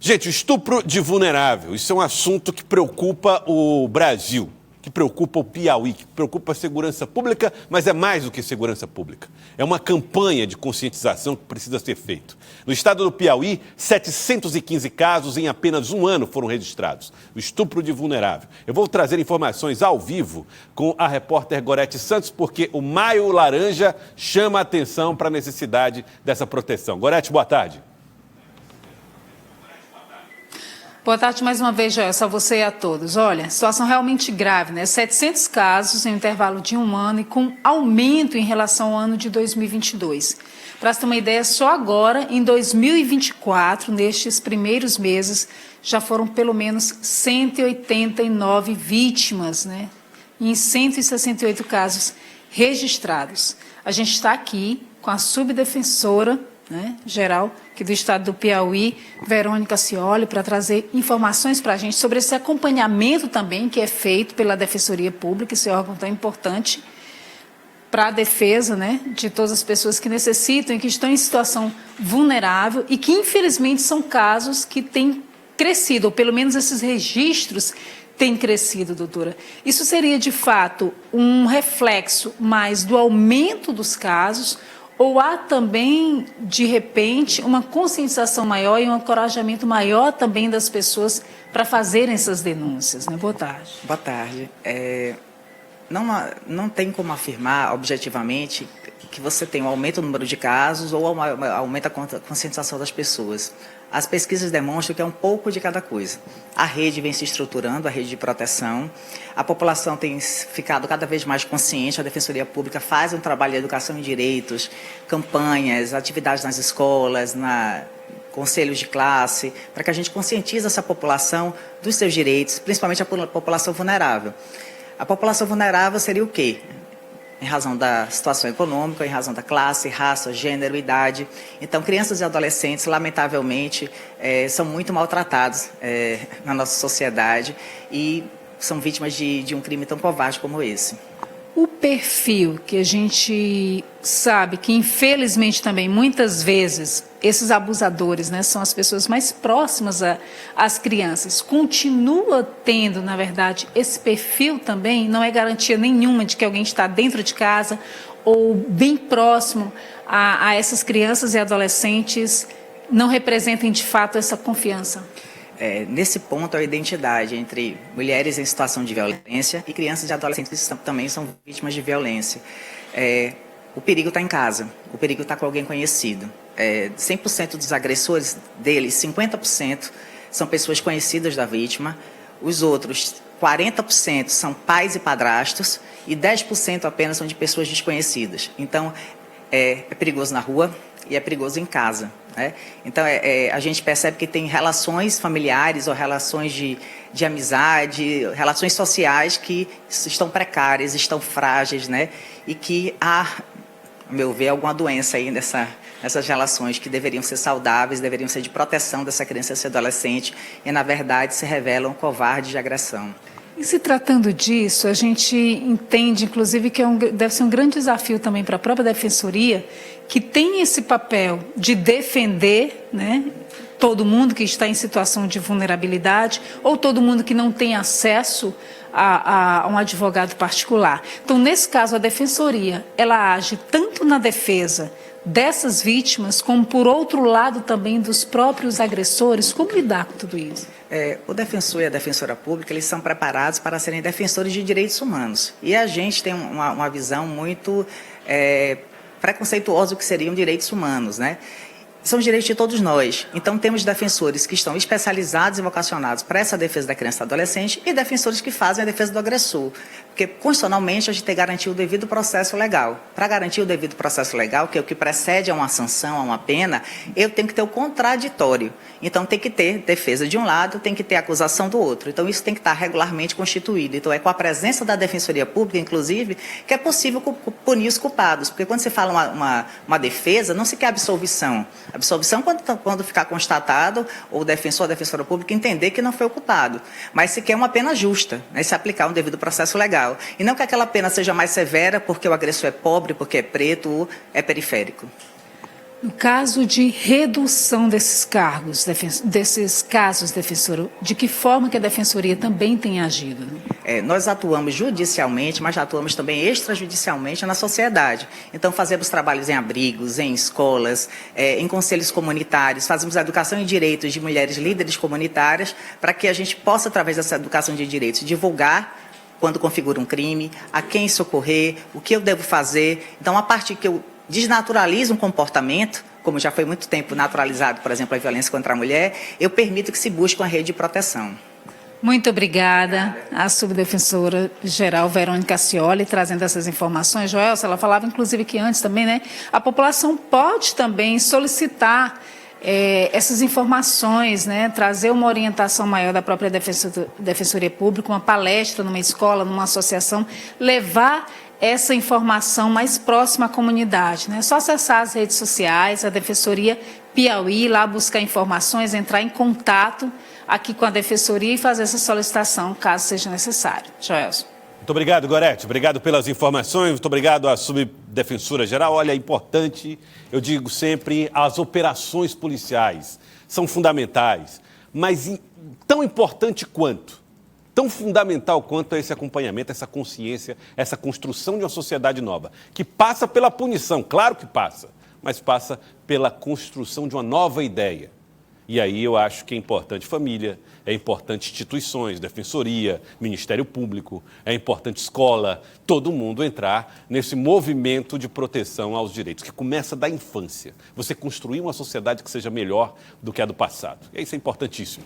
Gente, o estupro de vulnerável, isso é um assunto que preocupa o Brasil, que preocupa o Piauí, que preocupa a segurança pública, mas é mais do que segurança pública. É uma campanha de conscientização que precisa ser feita. No estado do Piauí, 715 casos em apenas um ano foram registrados. O estupro de vulnerável. Eu vou trazer informações ao vivo com a repórter Gorete Santos, porque o Maio Laranja chama a atenção para a necessidade dessa proteção. Gorete, boa tarde. Boa tarde mais uma vez, Joelson, a você e a todos. Olha, situação realmente grave, né? 700 casos em um intervalo de um ano e com aumento em relação ao ano de 2022. Para você ter uma ideia, só agora, em 2024, nestes primeiros meses, já foram pelo menos 189 vítimas, né? Em 168 casos registrados. A gente está aqui com a subdefensora, né, geral, aqui do estado do Piauí, Verônica Cioli, para trazer informações para a gente sobre esse acompanhamento também que é feito pela Defensoria Pública, esse órgão tão importante para a defesa, né, de todas as pessoas que necessitam e que estão em situação vulnerável e que, infelizmente, são casos que têm crescido, ou pelo menos esses registros têm crescido, doutora. Isso seria, de fato, um reflexo mais do aumento dos casos, ou há também, de repente, uma conscientização maior e um encorajamento maior também das pessoas para fazerem essas denúncias, né? Boa tarde. Boa tarde. Não tem como afirmar objetivamente que você tem um aumento no número de casos ou aumenta a conscientização das pessoas. As pesquisas demonstram que é um pouco de cada coisa. A rede vem se estruturando, a rede de proteção, a população tem ficado cada vez mais consciente, a Defensoria Pública faz um trabalho de educação em direitos, campanhas, atividades nas escolas, conselhos de classe, para que a gente conscientize essa população dos seus direitos, principalmente a população vulnerável. A população vulnerável seria o quê? Em razão da situação econômica, em razão da classe, raça, gênero, idade. Então, crianças e adolescentes, lamentavelmente, são muito maltratados na nossa sociedade e são vítimas de um crime tão covarde como esse. O perfil que a gente sabe que, infelizmente, também, muitas vezes, esses abusadores, né, são as pessoas mais próximas às crianças, continua tendo, na verdade, esse perfil também, não é garantia nenhuma de que alguém está dentro de casa ou bem próximo a essas crianças e adolescentes, não representem, de fato, essa confiança? Nesse ponto, a identidade entre mulheres em situação de violência e crianças e adolescentes que também são vítimas de violência. O perigo está em casa, o perigo está com alguém conhecido. 100% dos agressores deles, 50% são pessoas conhecidas da vítima, os outros 40% são pais e padrastos e 10% apenas são de pessoas desconhecidas. Então, é perigoso na rua e é perigoso em casa. Né? Então, a gente percebe que tem relações familiares ou relações de amizade, relações sociais que estão precárias, estão frágeis, né? E que há, a meu ver, alguma doença aí nessas relações que deveriam ser saudáveis, deveriam ser de proteção dessa criança e desse adolescente e, na verdade, se revelam covardes de agressão. E se tratando disso, a gente entende, inclusive, que deve ser um grande desafio também para a própria Defensoria, que tem esse papel de defender, né, todo mundo que está em situação de vulnerabilidade ou todo mundo que não tem acesso a um advogado particular. Então, nesse caso, a Defensoria, ela age tanto na defesa dessas vítimas, como, por outro lado, também dos próprios agressores. Como lidar com tudo isso? O defensor e a defensora pública, eles são preparados para serem defensores de direitos humanos. E a gente tem uma visão muito preconceituosa do que seriam direitos humanos, né? São os direitos de todos nós. Então, temos defensores que estão especializados e vocacionados para essa defesa da criança e do adolescente e defensores que fazem a defesa do agressor. Porque, constitucionalmente, a gente tem que garantir o devido processo legal. Para garantir o devido processo legal, que é o que precede a uma sanção, a uma pena, eu tenho que ter o contraditório. Então, tem que ter defesa de um lado, tem que ter acusação do outro. Então, isso tem que estar regularmente constituído. Então, é com a presença da Defensoria Pública, inclusive, que é possível punir os culpados. Porque quando você fala uma defesa, não se quer absolvição. Absolvição quando ficar constatado, ou o defensor ou a defensora pública entender que não foi o culpado. Mas se quer uma pena justa, né, se aplicar um devido processo legal. E não que aquela pena seja mais severa porque o agressor é pobre, porque é preto ou é periférico. No caso de redução desses casos, defensora, de que forma que a Defensoria também tem agido? Nós atuamos judicialmente, mas já atuamos também extrajudicialmente na sociedade. Então, fazemos trabalhos em abrigos, em escolas, em conselhos comunitários, fazemos a educação em direitos de mulheres líderes comunitárias, para que a gente possa, através dessa educação de direitos, divulgar quando configura um crime, a quem socorrer, o que eu devo fazer. Então, a partir que eu desnaturalizo um comportamento, como já foi muito tempo naturalizado, por exemplo, a violência contra a mulher, eu permito que se busque uma rede de proteção. Muito obrigada à subdefensora-geral Verônica Cioli, trazendo essas informações. Joelson, ela falava, inclusive, que antes também, né, a população pode também solicitar essas informações, né, trazer uma orientação maior da própria Defensoria Pública, uma palestra numa escola, numa associação, levar essa informação mais próxima à comunidade, né? É só acessar as redes sociais, a Defensoria Piauí, lá buscar informações, entrar em contato aqui com a Defensoria e fazer essa solicitação, caso seja necessário. Joelson. Muito obrigado, Gorete. Obrigado pelas informações. Muito obrigado à subdefensora-geral. Olha, é importante, eu digo sempre, as operações policiais são fundamentais, mas tão importante quanto, tão fundamental quanto é esse acompanhamento, essa consciência, essa construção de uma sociedade nova, que passa pela punição, claro que passa, mas passa pela construção de uma nova ideia. E aí eu acho que é importante família, é importante instituições, defensoria, Ministério Público, é importante escola, todo mundo entrar nesse movimento de proteção aos direitos, que começa da infância. Você construir uma sociedade que seja melhor do que a do passado. E isso é importantíssimo.